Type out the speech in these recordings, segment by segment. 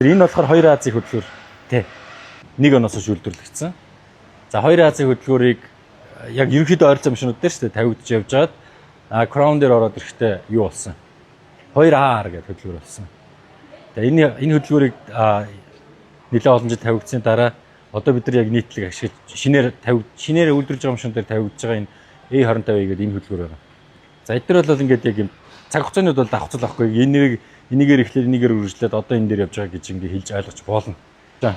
Энэ болохоор 2 Азийн хөдөлгөөр тий. Нэг оноос шүүлдвэрлэгдсэн. За 2 Азийн хөдөлгөөрийг яг ерөнхийдөө ойролцоо машинууд дээр шүү дээ тавигдж явж байгаад Crown дээр ороод ирэхдээ юу болсон? 2R гэдэг хөдөлгөөр болсон. Тэгээ энэ хөдөлгөөрийг нэлээд олон жил тавигдсны дараа одоо бид нар яг нийтлэг ашиглаж шинээр үйлдвэрлэж байгаа машин дээр тавигдж байгаа энэ A25 гэдэг энэ хөдөлгөөр байна. За эдгээр бол ингээд яг юм цаг хугацаанууд бол давхцал авахгүй энийгээр эхлээд энийгээр үргэлжлээд одоо энэ дээр явж байгаа гэж ингээд хэлж ойлгож болно.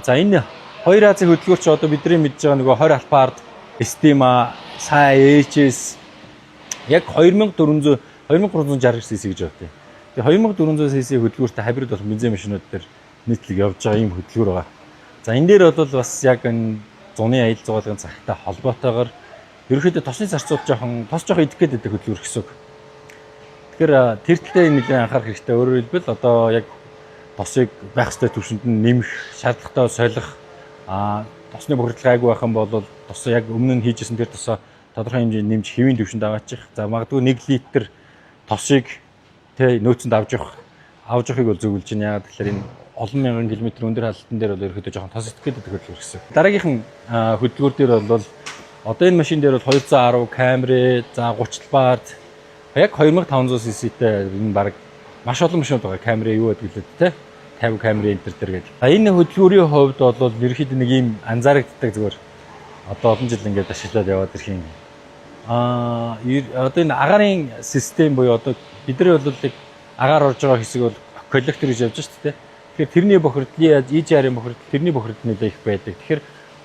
За энэ 2 Азийн хөдөлгөөр чи одоо бидний мэдж байгаа нөгөө 20 Alphard, Estima, Sai, HS яг 2360 cc гэж байна. Тэгээ 2400 cc хөдөлгөөртэй хибрид бол бензин машинууд дээр нийтлэг явж байгаа юм хөдөлгөөр байгаа. За энэ дээр бол бас яг энэ зуны аялал зугаалгын цагтай холбоотойгоор ерөнхийдөө тосны зарцуулт тос жоохон идэх гээд байдаг хөдөлгөөр гэсэн үг. Тэгэхээр тэр талаар нэлээд анхаарах хэрэгтэй. Өөрөөр хэлбэл одоо яг тосыг байх ёстой түвшинд нь нэмэх, шаардлагатай солих, тосны бохирдол гайгүй байх юм бол тосоо яг өмнө нь хийжсэн тэр тосоо тодорхой хэмжээнд нэмж хэвийн түвшинд аваачих. За магадгүй 1 литр тосыг нөөцөнд авч явахыг бол зөвлөж байна. Яг тэгэхээр энэ олон мянган километр өндөр хаалтан дээр бол ерөөхдөө жоохон тос идэх гэдэг хөдөлгөөр гэсэн. Дараагийнх нь хөдөлгөөр дээр бол одоо энэ машин дээр бол 210 Camry, за 30 Alphard яг 2500 cc-тэй энэ баг маш олон машинууд байгаа. Camry юу гэдэг лээ те 50 Camry Enter дээр гэдэг. Энэ хөдөлгөөрийн хувьд бол ерөөхдөө нэг ийм анзаарэгддэг зүгээр одоо олон жил ингээд ашиглаад яваад ирэх юм. Одоо энэ агарын систем буюу одоо бидний бол яг агаар орж байгаа хэсэг бол коллектор гэж явж шүү дээ. Тэгэхээр тэрний бохирдлын EGR-ийн бохирдол тэрний бохирдол нэлээд их байдаг. Тэгэхээр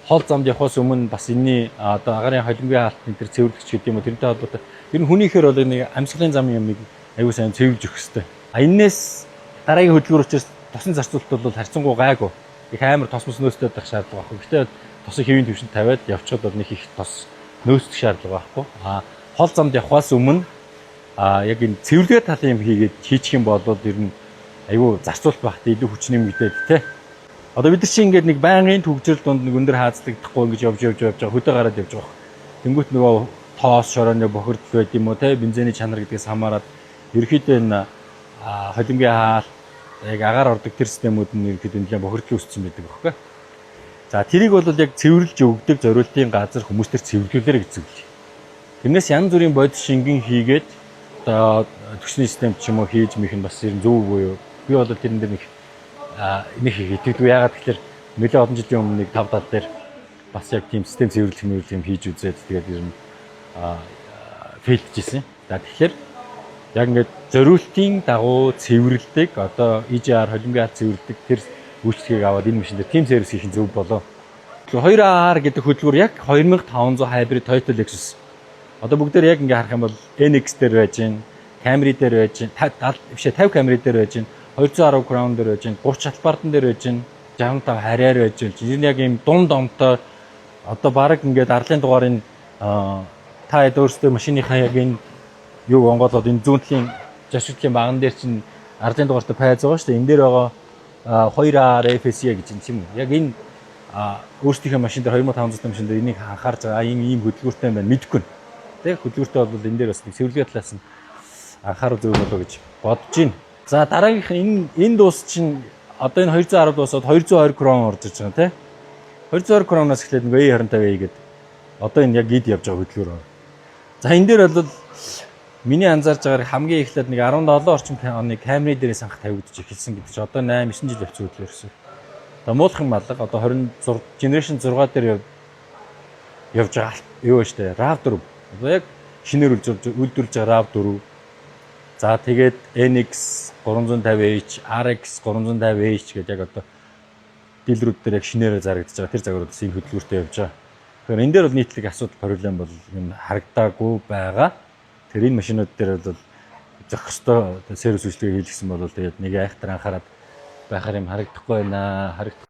хол замд явахаас өмнө бас энэний одоо агарын холимгийн хаалтны тэр цэвэрлэгч гэдэг юм уу тэрнтэй холбоотой. Тэр нь хүнийхээр бол нэг амьсгалын зам юмыг аюу сайн цэвэрлж өгөх хэрэгтэй. Энээс дараагийн хөдөлгөөр учраас тосны зарцуулалт бол харьцангуй гайгүй. Их амар тос мөс нөөцтэй байх шаардлага байхгүй. Гэхдээ тосыг хэвийн түвшинд тавиад явчихад бол нэг их тос нөөцөх шаардлага байхгүй. Хол замд явахаас өмнө яг энэ цэвэрлэгээ талын юм хийчих юм бол ер нь аюу зарцуулалт багт илүү хүч нэмэгдээд тий. Одоо бид нар чинь ингээд нэг байнгын төгжрөл донд нэг өндөр хаазлагдахгүй ингэж явж байгаа хөдөө гараад явж байгаа. Тэнгүүт нөгөө тоос шорооны бохирдол байд юм уу тий бензиний чанар гэдгээс хамаарат ерөөхдөө энэ холимгийн хаалт яг агаар ордог тэр системүүд нь ерөөхдөө нэлээд бохирдол үүссэн байдаг байхгүй. За тэрийг бол яг цэвэрлж өгдөг зориултын газар хүмүүс төр цэвэрлүүлээрэ гэсэн үг. Тэрнээс янз бүрийн бодис шингэн хийгээд одоо төгсний систем ч юм уу хийж мэх нь бас ер нь зөв буюу би бол тэрэн дээр нэг итгэдэггүй. Яагаад гэхээр нэлээд олон жилийн өмнө нэг 5 тал дээр бас яг тийм систем цэвэрлэх юм хийж үзээд тэгээд ер нь фейлдчихсэн. За тэгэхээр яг ингээд зориултын дагуу цэвэрлдэг одоо EGR холимгийн хаалт цэвэрлдэг тэр үйлчлэгийг аваад энэ машин дээр team service хийх нь зөв болоо. 2R гэдэг хөдөлгөөр яг 2500 hybrid Toyota Lexus. Одоо бүгдээр яг ингээ харах юм бол NX дээр байж гин, Camry дээр байж гин, 50 Camry дээр байж гин, 210 Crown дээр байж гин, 30 Alphard дээр байж гин, 65 Harrier байж гин. Энэ яг ийм дунд домтой одоо баг ингээд арлын дугаарыг та өөрсдөө машиныхаа яг энэ юу онгоолоод энэ зүүн талын жашигтлын баган дээр чинь арлын дугаартай пайз байгаа шүү дээ. Энэ дээр байгаа 2R FSE гэж юм уу? Яг энэ өөрсдийнхөө машин дээр 2500 машин дээр энийг анхаарч байгаа ийм хөдөлгөөртэй байна мэдэхгүй. Тэг хөдөлгөөртэй бол энэ дээр бас нэг цэвэрлэгээ талаас нь анхаарах зөв болоо гэж бодож байна. За дараагийнх энэ дуус чинь одоо энэ 210 дуусаад 220 крон орж иж байгаа тийм. 220 кроноос эхлээд нэг A25 гээд одоо энэ яг ид явж байгаа хөдөлгөөр байна. За энэ дээр бол миний анзаарж байгаагаар хамгийн эхлээд нэг 17 орчим оны Camry дээрээс анх тавигдчих эхэлсэн гэдэг чинь одоо 8 9 жил явцсан хөдөлгөөр гэсэн. Одоо муулах юм алга одоо 26 generation 6 дээр явж байгаа юу вэ штэ RAV4. Одоо яг шинээр үйлдвэрлэж байгаа RAV4. За тэгээд NX 350H, RX 350H гэдэг яг одоо дилерүүд дээр яг шинээр зарагдаж байгаа тэр загваруудаас ийм хөдөлгөөртэй явж байгаа. Тэгэхээр энэ дээр бол нийтлэг асуудал проблем бол юм харагдаагүй байгаа. Тэр энэ машинууд дээр бол зөх хөстой сервис үйлчлэгээ хийлгэсэн бол тэгээд нэг айхтар анхаарал байхаар юм харагдахгүй байна.